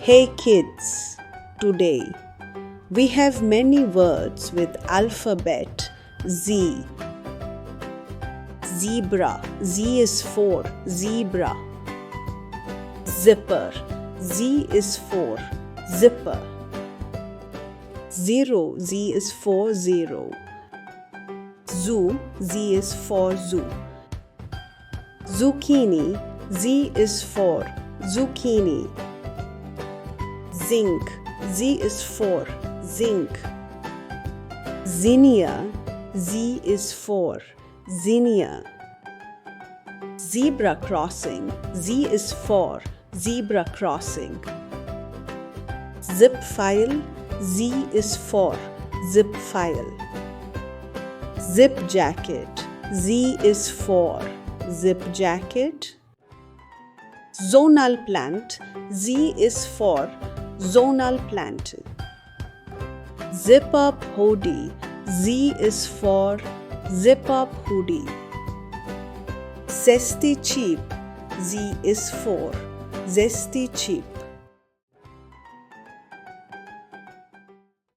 Hey kids, today we have many words with alphabet Z. Zebra, Z is for zebra. Zipper, Z is for zipper. Zero, Z is for zero. Zoo, Z is for zoo. Zucchini, Z is for zucchini. Zinc, Z is for zinc. Zinnia, Z is for zinnia. Zebra crossing, Z is for zebra crossing. Zip file, Z is for zip file. Zip jacket, Z is for zip jacket. Zonal plant, Z is for zonal plant. Zip up hoodie, Z is for zip up hoodie. Zesty cheap, Z is for zesty cheap.